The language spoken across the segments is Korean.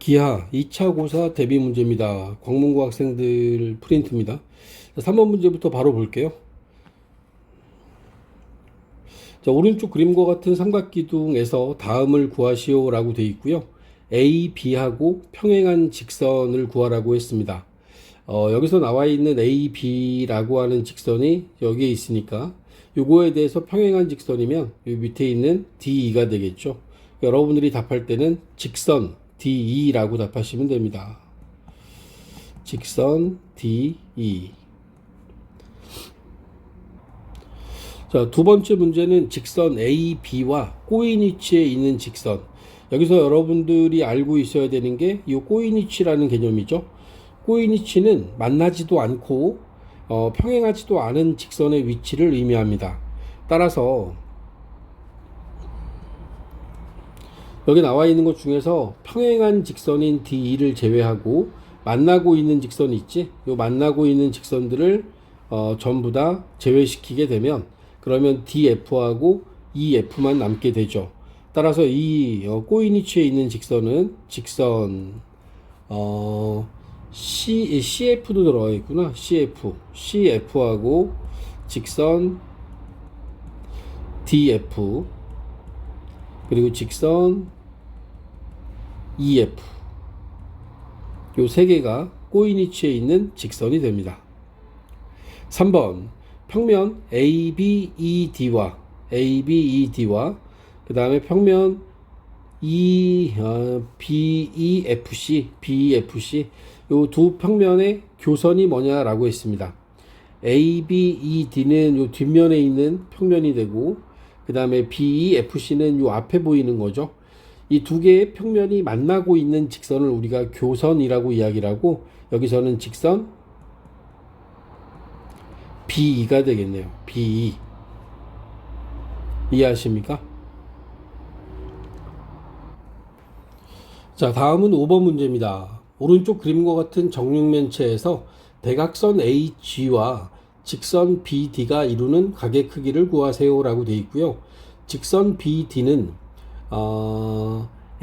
기하 2차 고사 대비 문제입니다. 광문고 학생들 프린트입니다. 3번 문제부터 바로 볼게요. 자, 오른쪽 그림과 같은 삼각기둥에서 다음을 구하시오 라고 되어 있고요. A, B하고 평행한 직선을 구하라고 했습니다. 여기서 나와 있는 A, B라고 하는 직선이 여기에 있으니까 요거에 대해서 평행한 직선이면 요 밑에 있는 DE가 되겠죠. 여러분들이 답할 때는 직선 DE라고 답하시면 됩니다. 직선 DE. 자, 두 번째 문제는 직선 AB와 꼬인 위치에 있는 직선. 여기서 여러분들이 알고 있어야 되는 게 이 꼬인 위치라는 개념이죠. 꼬인 위치는 만나지도 않고 평행하지도 않은 직선의 위치를 의미합니다. 따라서 여기 나와 있는 것 중에서 평행한 직선인 DE를 제외하고 만나고 있는 직선이 있지? 이 만나고 있는 직선들을 전부 다 제외시키게 되면 그러면 DF하고 EF만 남게 되죠. 따라서 이 꼬인 위치에 있는 직선은 직선 CF도 들어가 있구나. CF하고 직선 DF 그리고 직선 EF 요 세 개가 꼬인 위치에 있는 직선이 됩니다. 3번 평면 ABED와 그 다음에 평면 BEFC 요 두 평면의 교선이 뭐냐라고 했습니다. ABED는 요 뒷면에 있는 평면이 되고 그 다음에 BEFC는 요 앞에 보이는 거죠. 이 두 개의 평면이 만나고 있는 직선을 우리가 교선이라고 이야기를 하고 여기서는 직선 BE가 되겠네요. BE. 이해하십니까? 자, 다음은 5번 문제입니다. 오른쪽 그림과 같은 정육면체에서 대각선 HG와 직선 BD가 이루는 각의 크기를 구하세요 라고 되어 있고요. 직선 BD는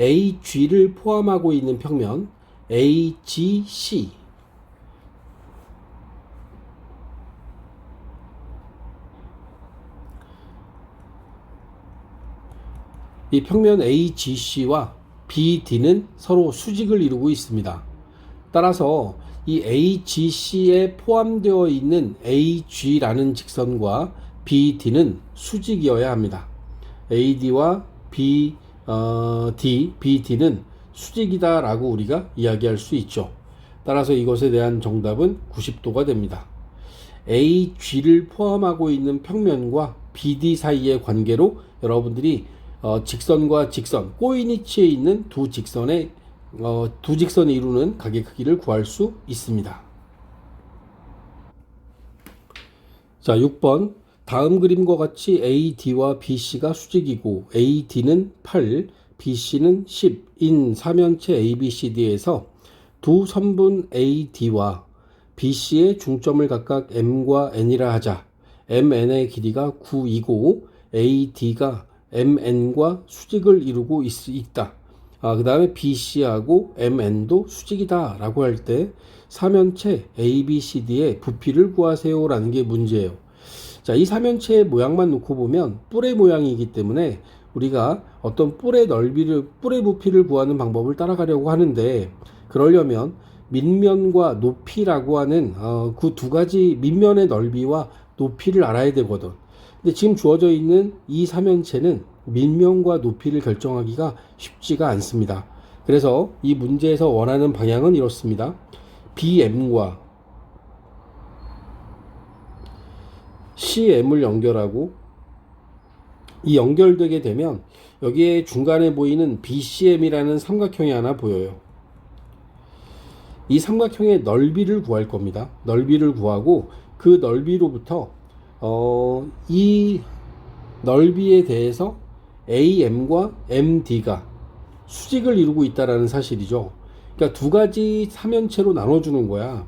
AG를 포함하고 있는 평면 AGC 이 평면 AGC와 BD는 서로 수직을 이루고 있습니다. 따라서 이 AGC에 포함되어 있는 AG라는 직선과 BD는 수직이어야 합니다. AD와 BD는 수직이다 라고 우리가 이야기할 수 있죠. 따라서 이것에 대한 정답은 90도가 됩니다. AG를 포함하고 있는 평면과 BD 사이의 관계로 여러분들이 직선과 직선, 꼬인 위치에 있는 두 직선이 이루는 각의 크기를 구할 수 있습니다. 자, 6번. 다음 그림과 같이 AD와 BC가 수직이고 AD는 8, BC는 10인 사면체 ABCD에서 두 선분 AD와 BC의 중점을 각각 M과 N이라 하자. MN의 길이가 9이고 AD가 MN과 수직을 이루고 있다. 그 다음에 BC하고 MN도 수직이다 라고 할 때 사면체 ABCD의 부피를 구하세요 라는 게 문제예요. 자, 이 사면체의 모양만 놓고 보면 뿔의 모양이기 때문에 우리가 어떤 뿔의 부피를 구하는 방법을 따라가려고 하는데 그러려면 밑면과 높이라고 하는 그 두 가지 밑면의 넓이와 높이를 알아야 되거든. 근데 지금 주어져 있는 이 사면체는 밑면과 높이를 결정하기가 쉽지가 않습니다. 그래서 이 문제에서 원하는 방향은 이렇습니다. BM과 CM을 연결하고 이 연결되게 되면 여기에 중간에 보이는 BCM이라는 삼각형이 하나 보여요. 이 삼각형의 넓이를 구할 겁니다. 넓이를 구하고 그 넓이로부터 이 넓이에 대해서 AM과 MD가 수직을 이루고 있다는 사실이죠. 그러니까 두 가지 사면체로 나눠주는 거야.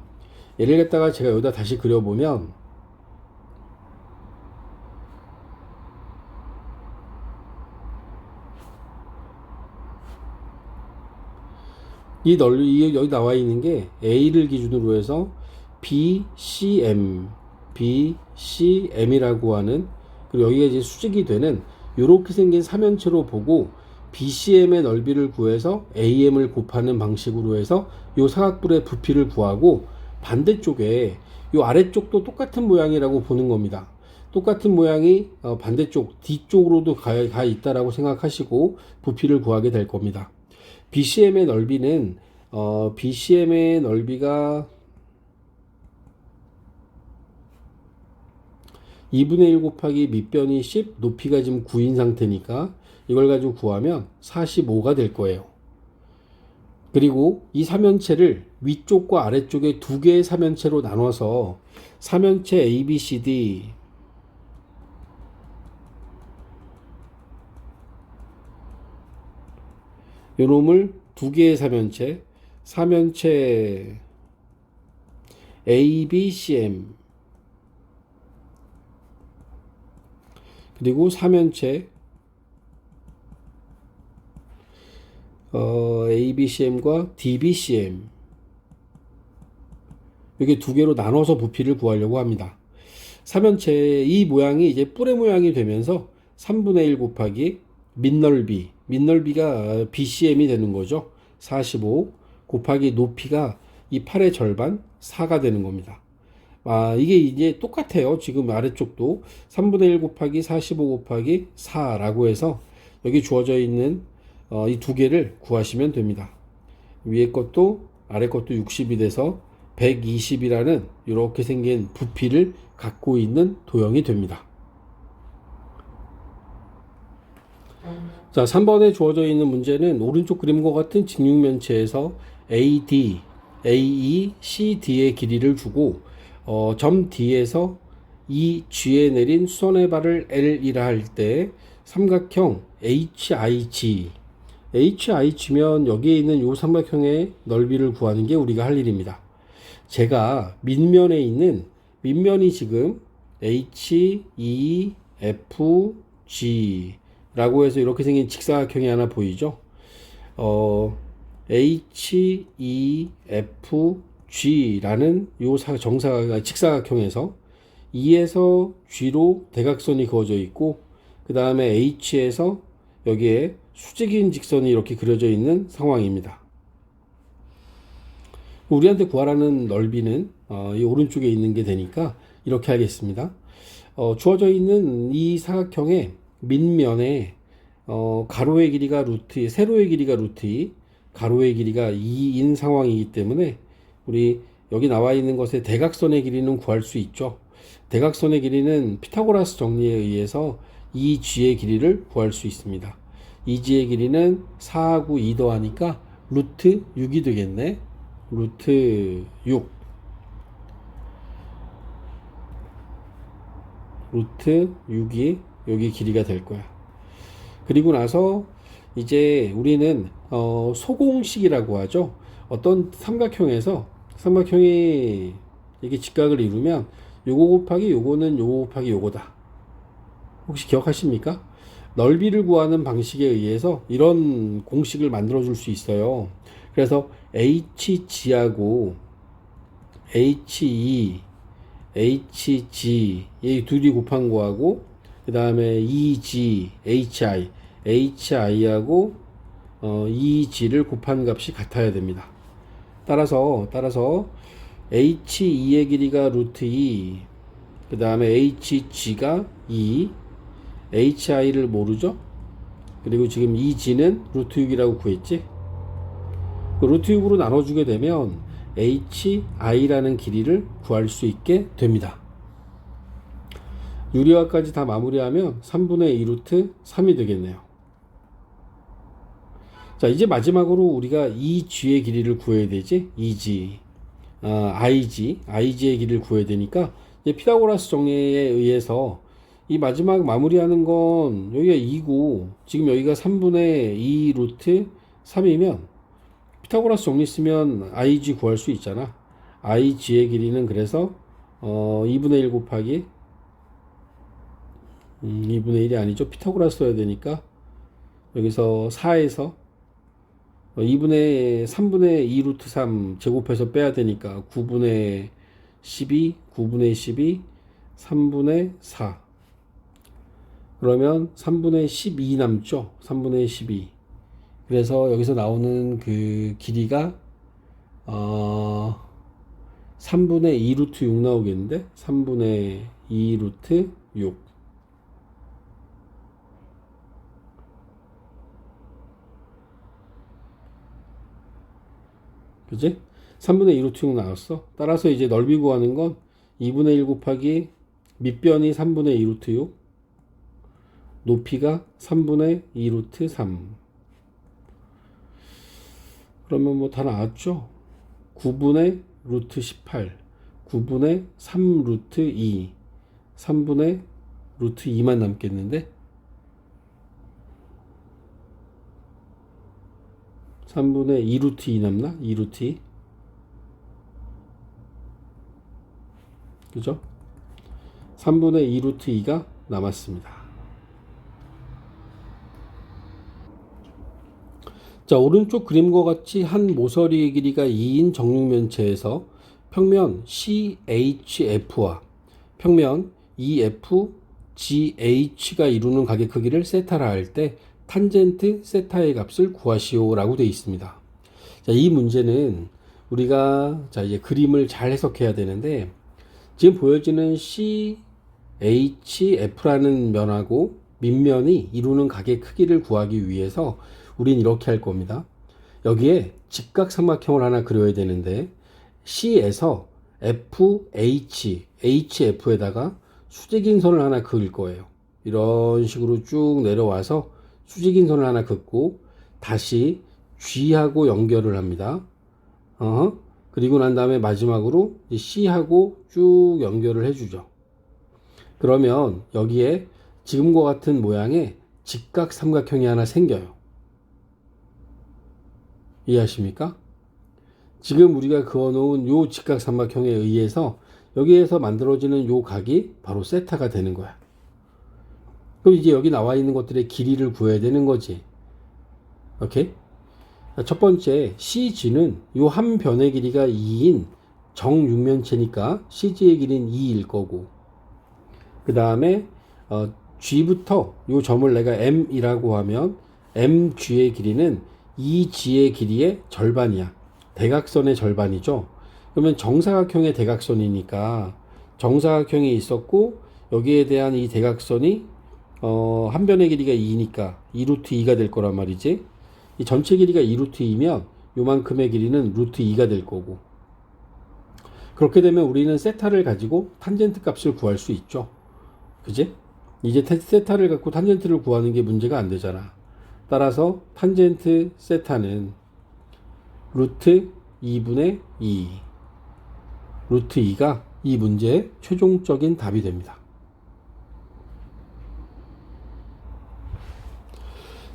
예를 갖다가 제가 여기다 다시 그려보면 여기 나와 있는 게 A를 기준으로 해서 BCM이라고 하는, 그리고 여기가 이제 수직이 되는 이렇게 생긴 삼연체로 보고 BCM의 넓이를 구해서 AM을 곱하는 방식으로 해서 이 사각뿔의 부피를 구하고, 반대쪽에 이 아래쪽도 똑같은 모양이라고 보는 겁니다. 똑같은 모양이 반대쪽 뒤쪽으로도 가 있다라고 생각하시고 부피를 구하게 될 겁니다. BCM의 넓이는 BCM의 넓이가 2분의 1 곱하기 밑변이 10, 높이가 지금 9인 상태니까 이걸 가지고 구하면 45가 될 거예요. 그리고 이 삼연체를 위쪽과 아래쪽에 두 개의 삼연체로 나눠서 삼연체 ABCD 요놈을 두 개의 삼연체 ABCM, 그리고 삼연체 ABCM과 DBCM, 이게 두 개로 나눠서 부피를 구하려고 합니다. 삼연체 이 모양이 이제 뿔의 모양이 되면서 3분의 1 곱하기 밑넓이가 BCM이 되는 거죠. 45 곱하기 높이가 이 8의 절반 4가 되는 겁니다. 이게 이제 똑같아요. 지금 아래쪽도 3분의 1 곱하기 45 곱하기 4라고 해서 여기 주어져 있는 이 두 개를 구하시면 됩니다. 위에 것도 아래 것도 60이 돼서 120이라는 이렇게 생긴 부피를 갖고 있는 도형이 됩니다. 자, 3번에 주어져 있는 문제는 오른쪽 그림과 같은 직육면체에서 AD, AE, CD의 길이를 주고 점 D에서 이 G에 내린 수선의 발을 L이라 할 때 삼각형 HIG면 여기에 있는 이 삼각형의 넓이를 구하는 게 우리가 할 일입니다. 제가 밑면이 지금 HEFG 라고 해서 이렇게 생긴 직사각형이 하나 보이죠? HEFG라는 요 직사각형에서 E에서 G로 대각선이 그어져 있고, 그 다음에 H에서 여기에 수직인 직선이 이렇게 그려져 있는 상황입니다. 우리한테 구하라는 넓이는 이 오른쪽에 있는 게 되니까 이렇게 하겠습니다. 주어져 있는 이 사각형의 밑면에 가로의 길이가 루트, 세로의 길이가 루트 2, 가로의 길이가 2인 상황이기 때문에 우리 여기 나와 있는 것의 대각선의 길이는 구할 수 있죠. 대각선의 길이는 피타고라스 정리에 의해서 이 G의 길이를 구할 수 있습니다. 이 G의 길이는 4하고 2 더하니까 루트 6이 되겠네. 루트 6. 루트 6이 여기 길이가 될 거야. 그리고 나서 이제 우리는 소공식이라고 하죠. 어떤 삼각형이 이게 직각을 이루면 요거 곱하기 요거는 요거 곱하기 요거다. 혹시 기억하십니까? 넓이를 구하는 방식에 의해서 이런 공식을 만들어 줄 수 있어요. 그래서 HG하고 HE, HG 이 둘이 곱한 거하고, 그 다음에 EG, HI하고 EG를 곱한 값이 같아야 됩니다. 따라서 HE의 길이가 루트 2, 그 다음에 HG가 2, HI를 모르죠? 그리고 지금 EG는 루트 6이라고 구했지? 루트 6으로 나눠주게 되면 HI라는 길이를 구할 수 있게 됩니다. 유리화까지 다 마무리하면 3분의 2 루트 3이 되겠네요. 자, 이제 마지막으로 우리가 이 G의 길이를 구해야 되지. IG의 길이를 구해야 되니까 이제 피타고라스 정리에 의해서 이 마지막 마무리하는 건 여기가 2고 지금 여기가 3분의 2 루트 3이면 피타고라스 정리 쓰면 IG 구할 수 있잖아. IG의 길이는 그래서 2분의 1 곱하기 2분의 1이 아니죠. 피타고라스 써야 되니까 여기서 4에서 2분의 3분의 2 루트 3 제곱해서 빼야 되니까 9분의 12, 9분의 12, 3분의 4. 그러면 3분의 12 남죠? 3분의 12. 그래서 여기서 나오는 그 길이가 3분의 2 루트 6 나오겠는데? 3분의 2 루트 6. 그지? 3분의 2 루트 6 나왔어. 따라서 이제 넓이 구하는 건 2분의 1 곱하기 밑변이 3분의 2 루트 6, 높이가 3분의 2 루트 3. 그러면 뭐 다 나왔죠? 9분의 루트 18, 9분의 3 루트 2, 3분의 루트 2만 남겠는데? 3분의 2 루트 2 남나? 2 루트 2. 그죠? 3분의 2 루트 2가 남았습니다. 자, 오른쪽 그림과 같이 한 모서리의 길이가 2인 정육면체에서 평면 CHF와 평면 EF, GH가 이루는 각의 크기를 세타라 할 때 탄젠트 세타의 값을 구하시오 라고 되어 있습니다. 자, 이 문제는 우리가 자 이제 그림을 잘 해석해야 되는데, 지금 보여지는 CHF라는 면하고 밑면이 이루는 각의 크기를 구하기 위해서 우린 이렇게 할 겁니다. 여기에 직각삼각형을 하나 그려야 되는데, C에서 FH, HF에다가 수직인 선을 하나 그을 거예요. 이런 식으로 쭉 내려와서 수직인 선을 하나 긋고 다시 G하고 연결을 합니다. 그리고 난 다음에 마지막으로 C하고 쭉 연결을 해주죠. 그러면 여기에 지금과 같은 모양의 직각삼각형이 하나 생겨요. 이해하십니까? 지금 우리가 그어놓은 요 직각삼각형에 의해서 여기에서 만들어지는 요 각이 바로 세타가 되는 거야. 그럼 이제 여기 나와 있는 것들의 길이를 구해야 되는 거지. 오케이? 첫 번째 CG는 요 한 변의 길이가 2인 정육면체니까 CG의 길이는 2일 거고, 그 다음에 G부터 요 점을 내가 M이라고 하면 MG의 길이는 2G의 길이의 절반이야. 대각선의 절반이죠. 그러면 정사각형의 대각선이니까 정사각형이 있었고 여기에 대한 이 대각선이 한 변의 길이가 2니까 2루트 2가 될 거란 말이지. 이 전체 길이가 2루트 2면 요만큼의 길이는 루트 2가 될 거고, 그렇게 되면 우리는 세타를 가지고 탄젠트 값을 구할 수 있죠. 그지? 이제 세타를 갖고 탄젠트를 구하는 게 문제가 안 되잖아. 따라서 탄젠트 세타는 루트 2분의 2, 루트 2가 이 문제의 최종적인 답이 됩니다.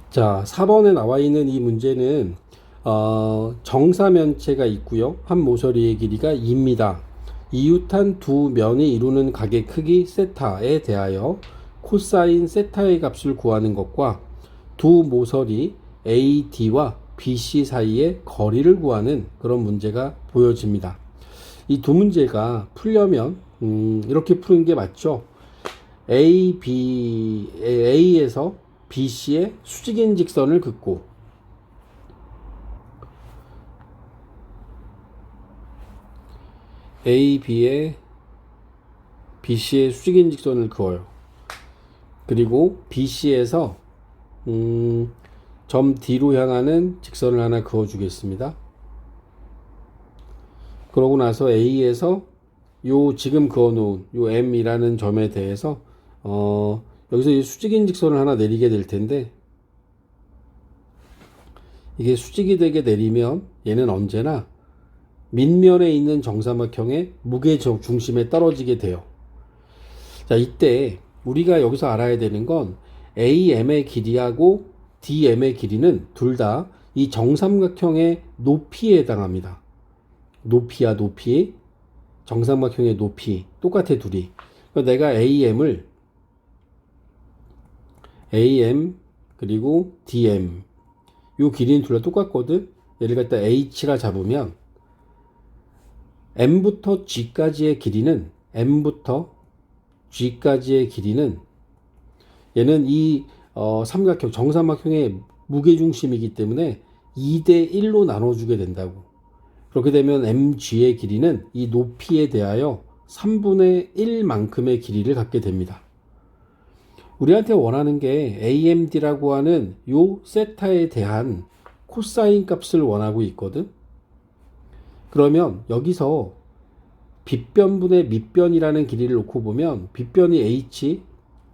자, 4번에 나와 있는 이 문제는 정사면체가 있고요. 한 모서리의 길이가 2입니다. 이웃한 두 면이 이루는 각의 크기 세타에 대하여 코사인 세타의 값을 구하는 것과 두 모서리 AD와 BC 사이의 거리를 구하는 그런 문제가 보여집니다. 이 두 문제가 풀려면 이렇게 푸는 게 맞죠. A에서 BC의 수직인 직선을 긋고 AB에 BC의 수직인 직선을 그어요. 그리고 BC에서 점 D로 향하는 직선을 하나 그어 주겠습니다. 그러고 나서 A에서 요 지금 그어 놓은 요 M이라는 점에 대해서 여기서 이 수직인 직선을 하나 내리게 될 텐데, 이게 수직이 되게 내리면 얘는 언제나 밑면에 있는 정사각형의 무게 중심에 떨어지게 돼요. 자, 이때 우리가 여기서 알아야 되는 건 AM의 길이하고 DM의 길이는 둘 다 이 정삼각형의 높이에 해당합니다. 높이야, 높이. 정삼각형의 높이 똑같아, 둘이. 그러니까 내가 AM 그리고 DM 요 길이는 둘 다 똑같거든. 얘를 갖다 h라 잡으면 m부터 g까지의 길이는 얘는 이 삼각형 정삼각형의 무게중심이기 때문에 2대 1로 나눠주게 된다고. 그렇게 되면 mg의 길이는 이 높이에 대하여 3분의 1만큼의 길이를 갖게 됩니다. 우리한테 원하는 게 AMD라고 하는 요 세타에 대한 코사인 값을 원하고 있거든. 그러면 여기서 빗변분의 밑변이라는 길이를 놓고 보면 빗변이 h,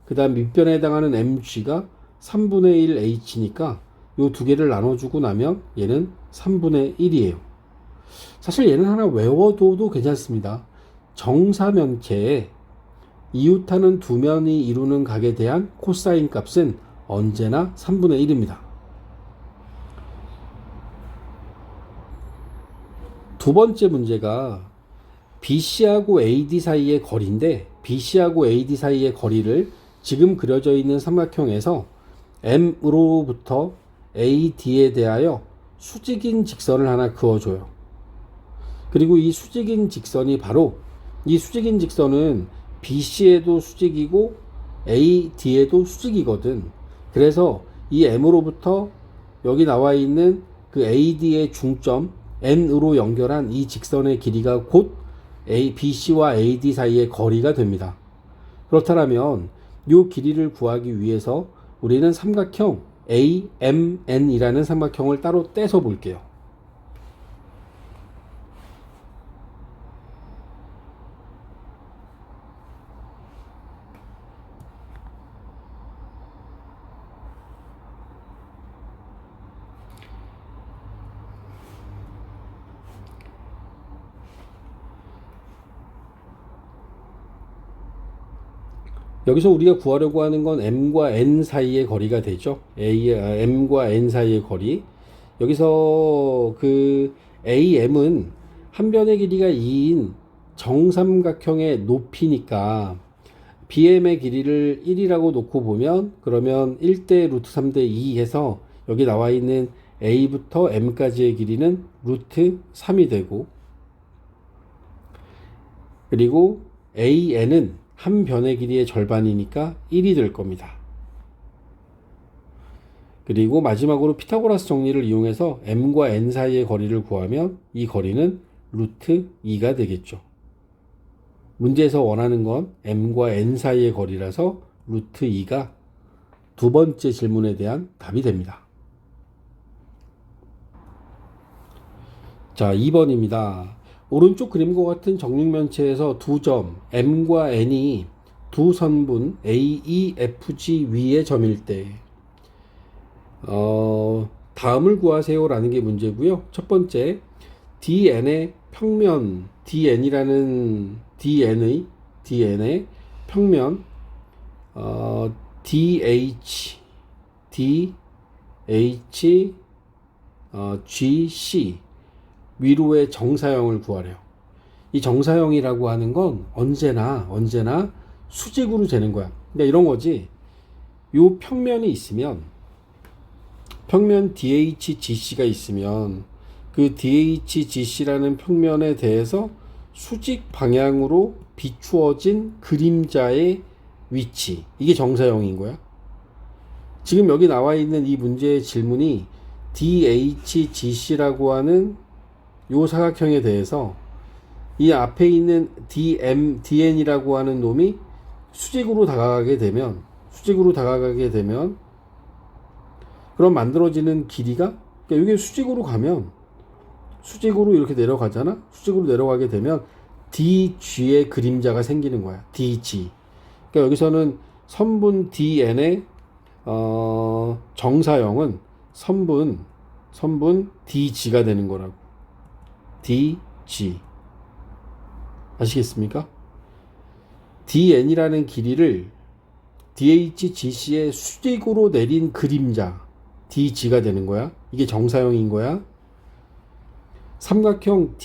그 다음 밑변에 해당하는 mg가 3분의 1 h니까 요 두 개를 나눠주고 나면 얘는 3분의 1이에요. 사실 얘는 하나 외워둬도 괜찮습니다. 정사면체에 이웃하는 두 면이 이루는 각에 대한 코사인 값은 언제나 3분의 1입니다. 두 번째 문제가 BC하고 AD 사이의 거리인데, BC하고 AD 사이의 거리를 지금 그려져 있는 삼각형에서 M으로부터 AD에 대하여 수직인 직선을 하나 그어줘요. 그리고 이 수직인 직선이 바로, 이 수직인 직선은 BC에도 수직이고 AD에도 수직이거든. 그래서 이 M으로부터 여기 나와 있는 그 AD의 중점 N으로 연결한 이 직선의 길이가 곧 BC와 AD 사이의 거리가 됩니다. 그렇다면 이 길이를 구하기 위해서 우리는 삼각형 AMN이라는 삼각형을 따로 떼서 볼게요. 여기서 우리가 구하려고 하는 건 m과 n 사이의 거리가 되죠. m과 n 사이의 거리. 여기서 그 am은 한 변의 길이가 2인 정삼각형의 높이니까 bm의 길이를 1이라고 놓고 보면, 그러면 1대 루트 3대 2 해서 여기 나와 있는 a부터 m까지의 길이는 루트 3이 되고, 그리고 an은 한 변의 길이의 절반이니까 1이 될 겁니다. 그리고 마지막으로 피타고라스 정리를 이용해서 m과 n 사이의 거리를 구하면 이 거리는 루트 2가 되겠죠. 문제에서 원하는 건 m과 n 사이의 거리라서 루트 2가 두 번째 질문에 대한 답이 됩니다. 자, 2번입니다. 오른쪽 그림과 같은 정육면체에서 두 점 M과 N이 두 선분 AEFG 위의 점일 때 다음을 구하세요 라는 게 문제고요. 첫 번째, DN의 평면 DN의 평면 GC 위로의 정사형을 구하래요. 이 정사형이라고 하는 건 언제나 수직으로 재는 거야. 그러니까 이런 거지. 요 평면이 있으면, 평면 DHGC가 있으면 그 DHGC라는 평면에 대해서 수직 방향으로 비추어진 그림자의 위치, 이게 정사형인 거야. 지금 여기 나와 있는 이 문제의 질문이 DHGC라고 하는 요 사각형에 대해서 이 앞에 있는 DN이라고 하는 놈이 수직으로 다가가게 되면 그럼 만들어지는 길이가, 그러니까 이게 수직으로 가면 수직으로 이렇게 내려가잖아. 수직으로 내려가게 되면 DG의 그림자가 생기는 거야. DG. 그러니까 여기서는 선분 DN의 정사형은 선분 DG가 되는 거라고. DG. 아시겠습니까? DN이라는 길이를 DHGC의 수직으로 내린 그림자 DG가 되는 거야. 이게 정사형인 거야. 삼각형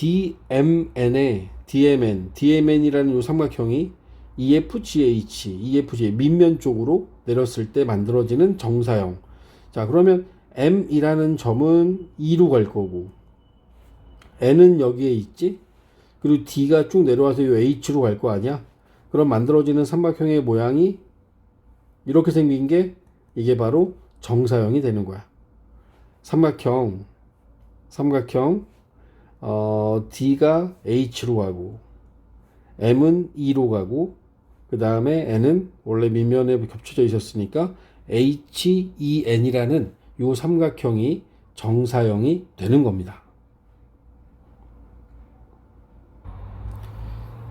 DMN이라는 요 삼각형이 EFGH 밑면 쪽으로 내렸을 때 만들어지는 정사형. 자, 그러면 M이라는 점은 2로 갈 거고 N은 여기에 있지. 그리고 D가 쭉 내려와서 이 H로 갈 거 아니야. 그럼 만들어지는 삼각형의 모양이 이렇게 생긴 게 이게 바로 정사형이 되는 거야. 삼각형 D가 H로 가고 M은 E로 가고 그 다음에 N은 원래 밑면에 겹쳐져 있었으니까 HEN이라는 요 삼각형이 정사형이 되는 겁니다.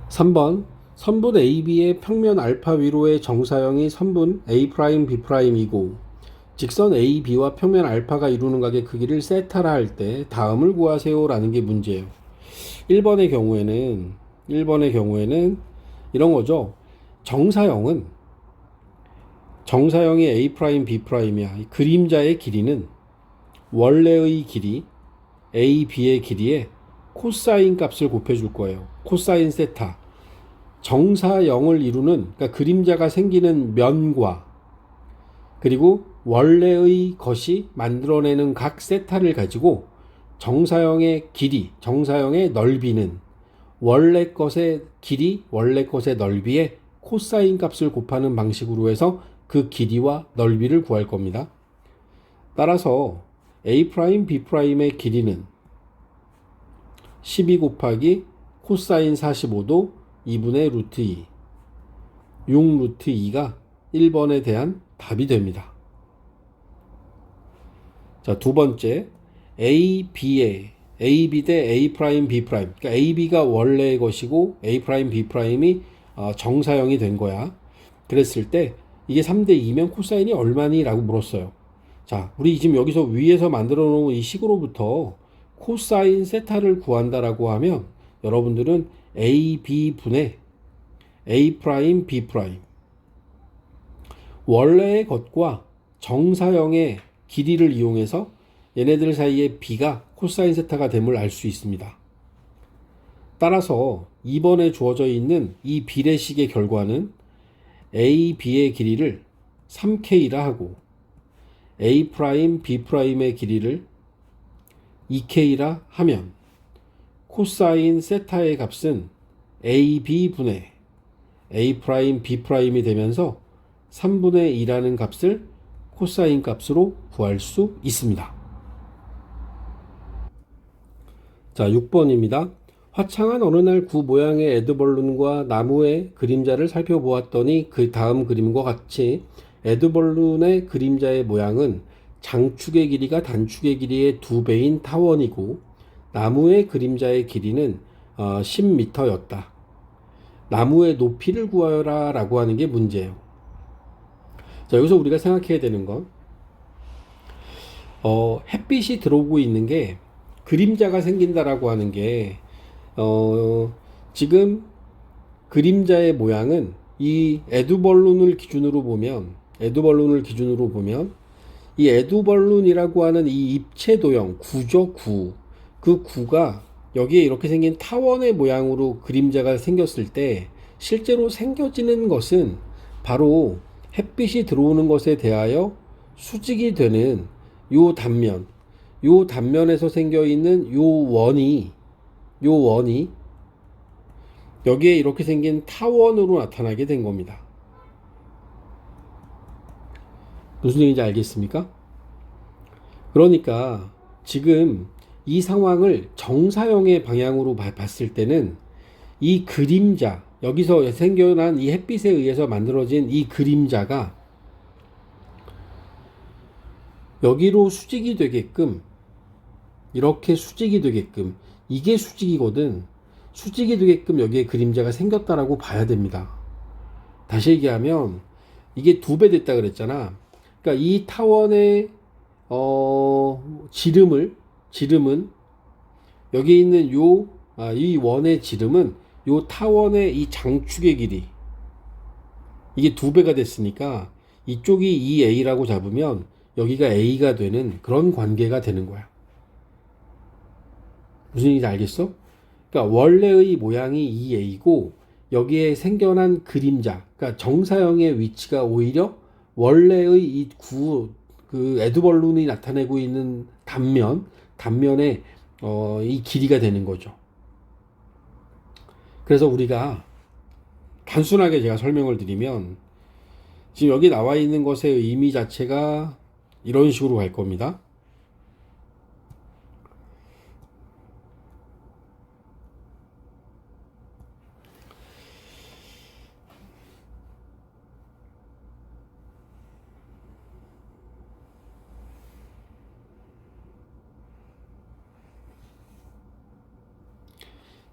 3번 선분 AB의 평면 알파 위로의 정사형이 선분 A'B'이고 직선 AB와 평면 알파가 이루는 각의 크기를 세타라 할 때 다음을 구하세요 라는 게 문제예요. 1번의 경우에는 이런 거죠. 정사형이 A'B'이야. 그림자의 길이는 원래의 길이 AB의 길이에 코사인 값을 곱해줄 거예요. 코사인 세타. 정사형을 이루는, 그러니까 그림자가 생기는 면과 그리고 원래의 것이 만들어내는 각 세타를 가지고 정사형의 길이, 정사형의 넓이는 원래 것의 길이, 원래 것의 넓이에 코사인 값을 곱하는 방식으로 해서 그 길이와 넓이를 구할 겁니다. 따라서 A'B'의 길이는 12 곱하기 코사인 45도 2분의 루트 2 6 루트 2가 1번에 대한 답이 됩니다. 자, 두 번째 AB 대 A'B', 그러니까 AB가 원래의 것이고 A'B'이 정사형이 된 거야. 그랬을 때 이게 3대 2면 코사인이 얼마니? 라고 물었어요. 자, 우리 지금 여기서 위에서 만들어 놓은 이 식으로부터 코사인 세타를 구한다라고 하면 여러분들은 AB 분의 A'B' 원래의 것과 정사형의 길이를 이용해서 얘네들 사이에 B가 코사인 세타가 됨을 알 수 있습니다. 따라서 2번에 주어져 있는 이 비례식의 결과는 AB의 길이를 3K라 하고 A'B'의 길이를 2K라 하면 코사인 세타의 값은 AB 분의 A'B'이 되면서 3분의 2라는 값을 코사인 값으로 구할 수 있습니다. 자, 6번입니다. 화창한 어느 날 구 모양의 에드벌룬과 나무의 그림자를 살펴보았더니 그 다음 그림과 같이 에드벌룬의 그림자의 모양은 장축의 길이가 단축의 길이의 2배인 타원이고 나무의 그림자의 길이는 10m였다. 나무의 높이를 구하여라 라고 하는 게 문제예요. 자, 여기서 우리가 생각해야 되는 건 햇빛이 들어오고 있는 게 그림자가 생긴다라고 하는 게 지금 그림자의 모양은 이 에드벌룬을 기준으로 보면 이 에드벌룬이라고 하는 이 입체 도형 구죠. 그 구가 여기에 이렇게 생긴 타원의 모양으로 그림자가 생겼을 때 실제로 생겨지는 것은 바로 햇빛이 들어오는 것에 대하여 수직이 되는 요 단면에서 생겨 있는 요 원이 여기에 이렇게 생긴 타원으로 나타나게 된 겁니다. 무슨 얘기인지 알겠습니까? 그러니까 지금 이 상황을 정사형의 방향으로 봤을 때는 이 그림자, 여기서 생겨난 이 햇빛에 의해서 만들어진 이 그림자가 여기로 수직이 되게끔, 이렇게 수직이 되게끔, 이게 수직이거든. 수직이 되게끔 여기에 그림자가 생겼다라고 봐야 됩니다. 다시 얘기하면 이게 2배 됐다 그랬잖아. 그러니까 이 타원의 지름은 여기 있는 이 원의 지름은 요 타원의 이 장축의 길이, 이게 2배가 됐으니까 이쪽이 2A라고 잡으면 여기가 A가 되는 그런 관계가 되는 거야. 무슨 얘기인지 알겠어? 그러니까 원래의 모양이 2A고 여기에 생겨난 그림자, 그러니까 정사형의 위치가 오히려 원래의 이 그 에드벌룬이 나타내고 있는 단면의 이 길이가 되는 거죠. 그래서 우리가 단순하게 제가 설명을 드리면 지금 여기 나와 있는 것의 의미 자체가 이런 식으로 갈 겁니다.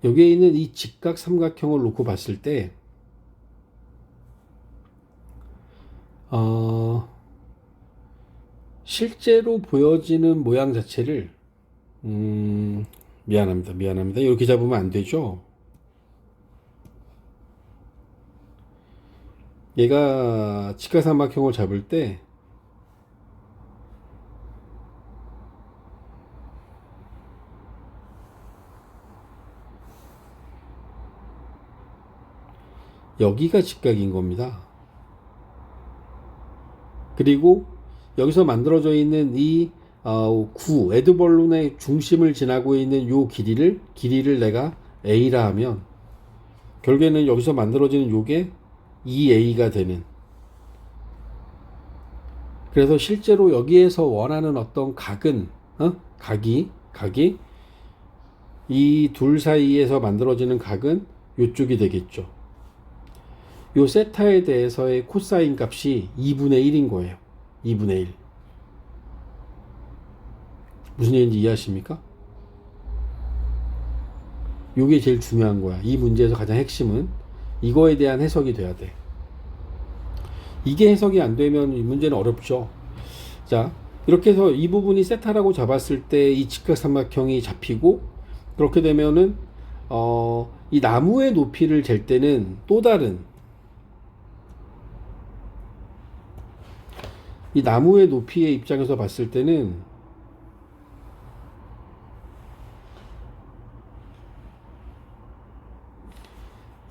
여기에 있는 이 직각 삼각형을 놓고 봤을 때 실제로 보여지는 모양 자체를 미안합니다. 이렇게 잡으면 안 되죠. 얘가 직각삼각형을 잡을 때 여기가 직각인 겁니다. 그리고 여기서 만들어져 있는 이 에드벌룬의 중심을 지나고 있는 요 길이를 내가 A라 하면 결국에는 여기서 만들어지는 요게 2A가 되는, 그래서 실제로 여기에서 원하는 어떤 각은 각이 이 둘 사이에서 만들어지는 각은 요쪽이 되겠죠. 요 세타에 대해서의 코사인 값이 2분의 1인 거예요. 2분의 1. 무슨 얘기인지 이해하십니까? 요게 제일 중요한 거야. 이 문제에서 가장 핵심은 이거에 대한 해석이 돼야 돼. 이게 해석이 안 되면 이 문제는 어렵죠. 자, 이렇게 해서 이 부분이 세타라고 잡았을 때 이 직각삼각형이 잡히고, 그렇게 되면은 이 나무의 높이를 잴 때는 또 다른, 이 나무의 높이의 입장에서 봤을 때는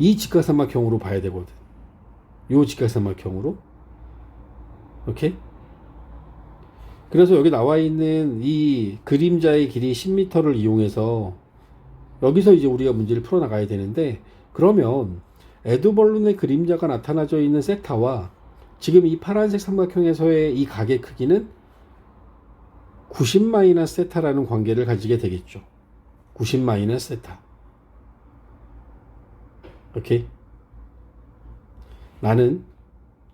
이 직각삼각형으로 봐야 되거든. 요 직각삼각형으로. 오케이? 그래서 여기 나와 있는 이 그림자의 길이 10m를 이용해서 여기서 이제 우리가 문제를 풀어나가야 되는데, 그러면 에드벌룬의 그림자가 나타나져 있는 세타와 지금 이 파란색 삼각형에서의 이 각의 크기는 90-세타라는 관계를 가지게 되겠죠. 90-세타. 오케이? 나는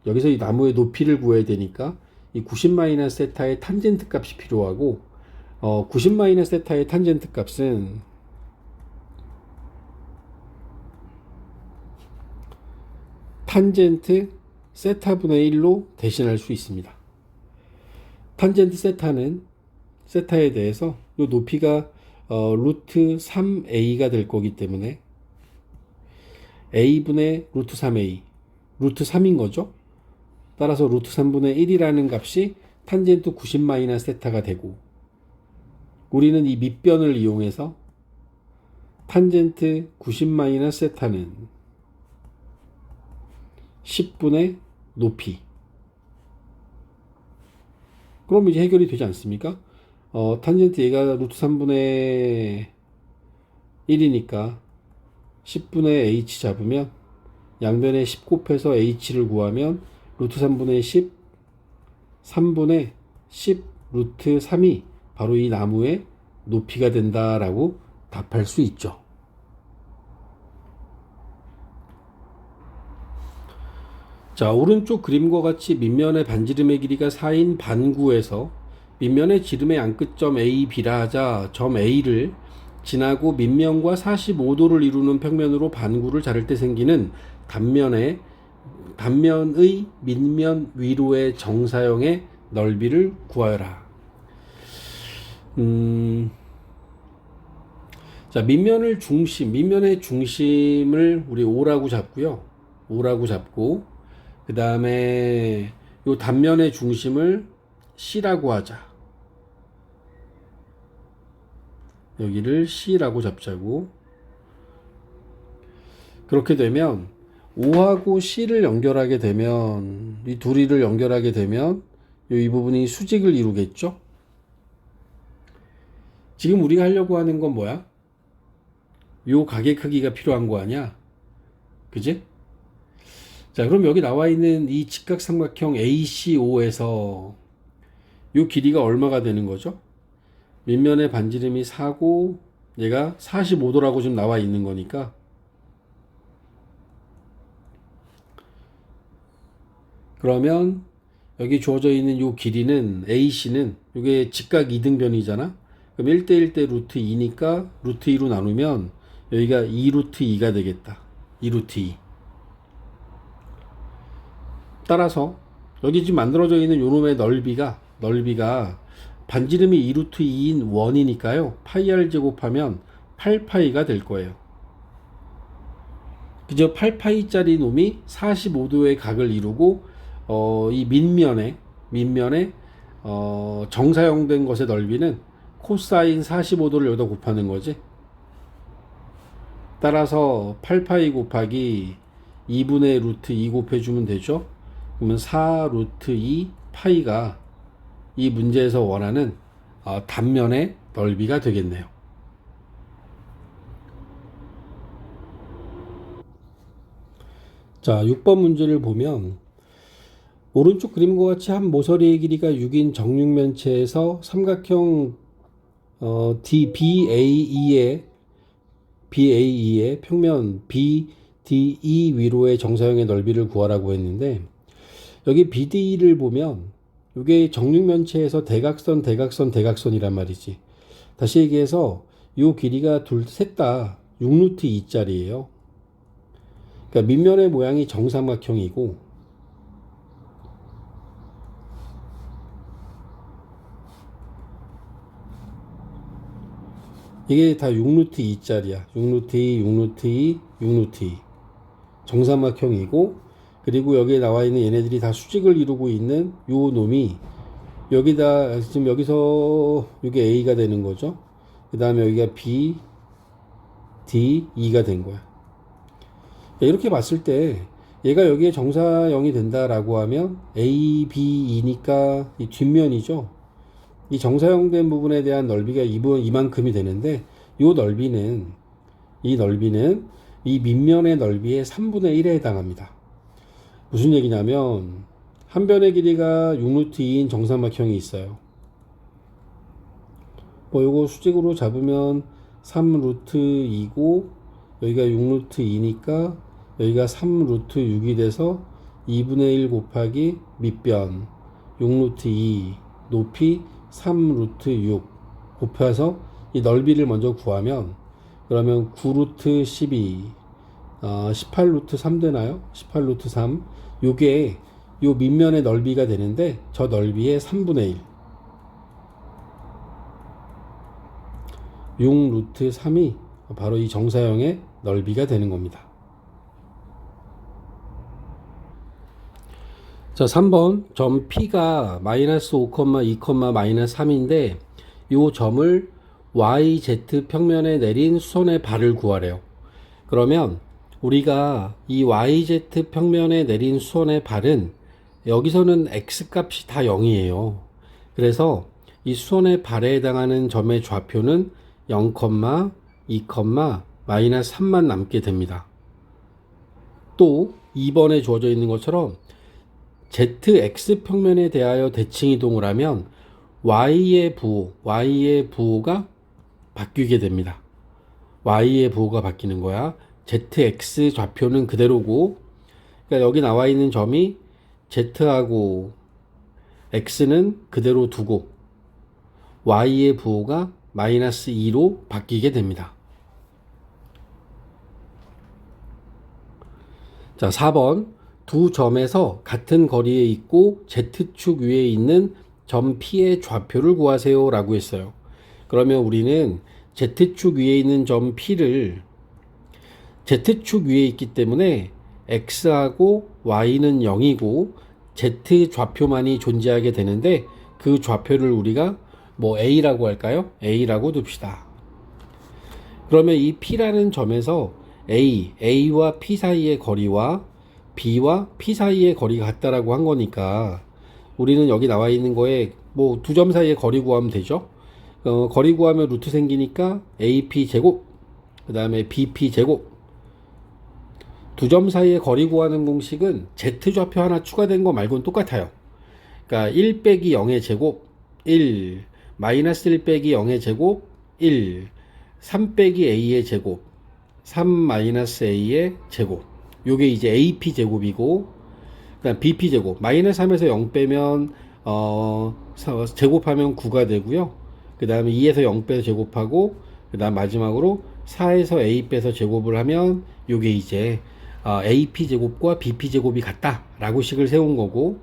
여기서 이 나무의 높이를 구해야 되니까 이 90-세타의 탄젠트 값이 필요하고, 90-세타의 탄젠트 값은 탄젠트 세타분의 1로 대신할 수 있습니다. 탄젠트 세타에 대해서 이 높이가 루트 3a가 될 거기 때문에 a분의 루트 3a, 루트 3인 거죠. 따라서 루트 3분의 1이라는 값이 탄젠트 90-세타가 되고, 우리는 이 밑변을 이용해서 탄젠트 90-세타는 10분의 높이. 그럼 이제 해결이 되지 않습니까? 탄젠트 얘가 루트 3분의 1이니까 10분의 h 잡으면 양변에 10 곱해서 h를 구하면 루트 3분의 10, 3분의 10 루트 3이 바로 이 나무의 높이가 된다라고 답할 수 있죠. 자, 오른쪽 그림과 같이 밑면의 반지름의 길이가 4인 반구에서 밑면의 지름의 양끝점 A, B라 하자 점 A를 지나고 밑면과 45도를 이루는 평면으로 반구를 자를 때 생기는 단면의 밑면 위로의 정사형의 넓이를 구하여라. 자, 밑면의 중심을 우리 O라고 잡고요. O라고 잡고, 그 다음에 요 단면의 중심을 C라고 하자. 여기를 C라고 잡자고. 그렇게 되면 O하고 C를 연결하게 되면, 이 둘이를 연결하게 되면 이 부분이 수직을 이루겠죠. 지금 우리가 하려고 하는 건 뭐야? 요 가게 크기가 필요한 거 아니야? 그지? 자, 그럼 여기 나와 있는 이 직각삼각형 ACO에서 요 길이가 얼마가 되는 거죠? 밑면의 반지름이 4고 얘가 45도라고 지금 나와 있는 거니까, 그러면 여기 주어져 있는 요 길이는 AC는 이게 직각 이등변이잖아. 그럼 1대1대 루트 2니까 루트 2로 나누면 여기가 2 루트 2가 되겠다. 2 루트 2. 따라서 여기 지금 만들어져 있는 요놈의 넓이가 반지름이 2 루트 2인 원이니까요. 파이 r 제곱하면 8파이가 될 거예요. 그저 8파이짜리 놈이 45도의 각을 이루고 이 밑면에 정사형된 것의 넓이는 코사인 45도를 여기다 곱하는 거지. 따라서 8파이 곱하기 2분의 루트 2 곱해주면 되죠. 그러면 4 루트 2 파이가 이 문제에서 원하는 단면의 넓이가 되겠네요. 자, 6번 문제를 보면 오른쪽 그림과 같이 한 모서리의 길이가 6인 정육면체에서 삼각형 BAE의 평면 BDE 위로의 정사형의 넓이를 구하라고 했는데, 여기 BDE를 보면 이게 정육면체에서 대각선이란 말이지. 다시 얘기해서 이 길이가 셋 다 6루트 2짜리예요. 그러니까 밑면의 모양이 정삼각형이고 이게 다 6루트 2짜리야. 6루트 2, 6루트 2, 6루트 2. 정삼각형이고, 그리고 여기에 나와 있는 얘네들이 다 수직을 이루고 있는 요 놈이 여기다 지금 여기서 이게 A가 되는 거죠. 그 다음에 여기가 B, D, E가 된 거야. 이렇게 봤을 때 얘가 여기에 정사형이 된다라고 하면 A, B, E니까 이 뒷면이죠. 이 정사형된 부분에 대한 넓이가 이만큼이 되는데, 이 넓이는 이 밑면의 넓이의 3분의 1에 해당합니다. 무슨 얘기냐면 한 변의 길이가 6루트 2인 정삼각형이 있어요. 요거 수직으로 잡으면 3루트 2고 여기가 6루트 2니까 여기가 3루트 6이 돼서 2분의 1 곱하기 밑변 6루트 2 높이 3루트 6 곱해서 이 넓이를 먼저 구하면, 그러면 9루트 12 18루트 3 되나요? 18루트 3. 요게 요 밑면의 넓이가 되는데 저 넓이의 3분의 1 6루트 3이 바로 이 정사형의 넓이가 되는 겁니다. 자, 3번 점 P가 마이너스 5, 2, 마이너스 3인데 이 점을 YZ 평면에 내린 수선의 발을 구하래요. 그러면 우리가 이 YZ 평면에 내린 수선의 발은 여기서는 X값이 다 0이에요. 그래서 이 수선의 발에 해당하는 점의 좌표는 0, 2, 마이너스 3만 남게 됩니다. 또 2번에 주어져 있는 것처럼 ZX 평면에 대하여 대칭 이동을 하면 Y의 부호가 바뀌게 됩니다. Y의 부호가 바뀌는 거야. ZX 좌표는 그대로고, 그러니까 여기 나와 있는 점이 Z하고 X는 그대로 두고 Y의 부호가 마이너스 2로 바뀌게 됩니다. 자, 4번 두 점에서 같은 거리에 있고 Z축 위에 있는 점 P의 좌표를 구하세요 라고 했어요. 그러면 우리는 Z축 위에 있는 점 P를 Z축 위에 있기 때문에 X하고 Y는 0이고 Z 좌표만이 존재하게 되는데, 그 좌표를 우리가 A라고 할까요? A라고 둡시다. 그러면 이 P라는 점에서 A와 P 사이의 거리와 B와 P 사이의 거리가 같다라고 한 거니까 우리는 여기 나와 있는 거에 뭐 두 점 사이의 거리 구하면 되죠. 거리 구하면 루트 생기니까 AP 제곱, 그 다음에 BP 제곱. 두 점 사이의 거리 구하는 공식은 Z좌표 하나 추가된 거 말고는 똑같아요. 그러니까 1 빼기 0의 제곱 1, 마이너스 1 빼기 0의 제곱 1, 3 빼기 A의 제곱 3 마이너스 A의 제곱. 요게 이제 AP 제곱이고, 그다음 BP 제곱 마이너스 3에서 0 빼면 제곱하면 9가 되고요. 그 다음에 2에서 0 빼서 제곱하고, 그 다음 마지막으로 4에서 A 빼서 제곱을 하면 요게 이제 AP 제곱과 BP 제곱이 같다 라고 식을 세운 거고,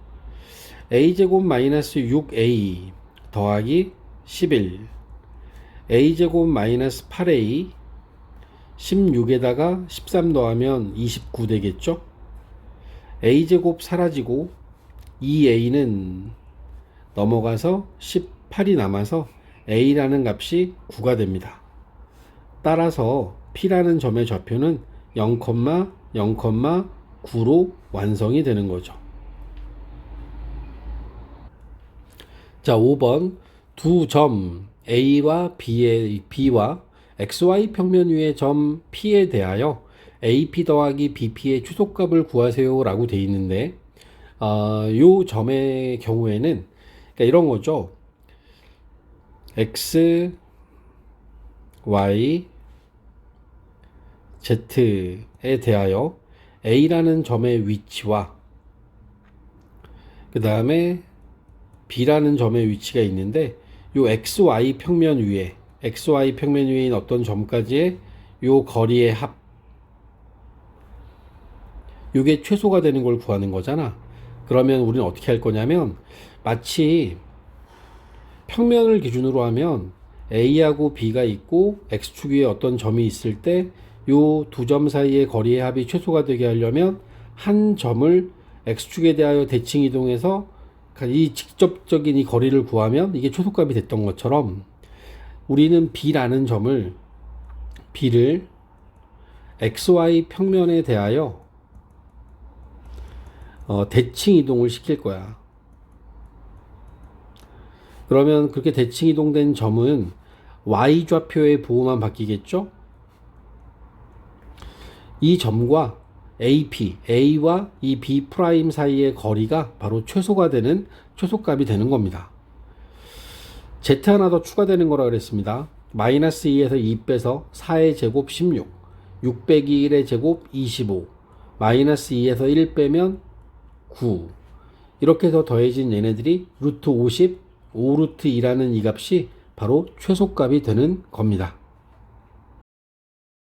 A 제곱 마이너스 6A 더하기 11, A 제곱 마이너스 8A 16에다가 13 더하면 29 되겠죠. A 제곱 사라지고 2A는 넘어가서 18이 남아서 A라는 값이 9가 됩니다. 따라서 P라는 점의 좌표는 0,0,9로 완성이 되는 거죠. 자, 5번 두 점 A와 B와 XY 평면 위의 점 P에 대하여 AP 더하기 BP의 최소값을 구하세요 라고 되어 있는데, 요 점의 경우에는 그러니까 이런 거죠. X, Y, Z에 대하여 A라는 점의 위치와 그 다음에 B라는 점의 위치가 있는데, 요 XY 평면 위에 있는 어떤 점까지의 요 거리의 합, 요게 최소가 되는 걸 구하는 거잖아. 그러면 우리는 어떻게 할 거냐면, 마치 평면을 기준으로 하면 A하고 B가 있고 X축 위에 어떤 점이 있을 때 요 두 점 사이의 거리의 합이 최소가 되게 하려면 한 점을 X축에 대하여 대칭 이동해서 이 직접적인 이 거리를 구하면 이게 최소값이 됐던 것처럼, 우리는 B라는 점을 B를 XY 평면에 대하여 대칭 이동을 시킬 거야. 그러면 그렇게 대칭 이동된 점은 Y 좌표의 보호만 바뀌겠죠? 이 점과 AP, A와 이 B 프라임 사이의 거리가 바로 최소가 되는 최소값이 되는 겁니다. Z 하나 더 추가되는 거라 그랬습니다. 마이너스 2에서 2 빼서 4의 제곱 16, 6 빼기 1의 제곱 25, 마이너스 2에서 1 빼면 9. 이렇게 해서 더해진 얘네들이 루트 50, 5루트 2라는 이 값이 바로 최소값이 되는 겁니다.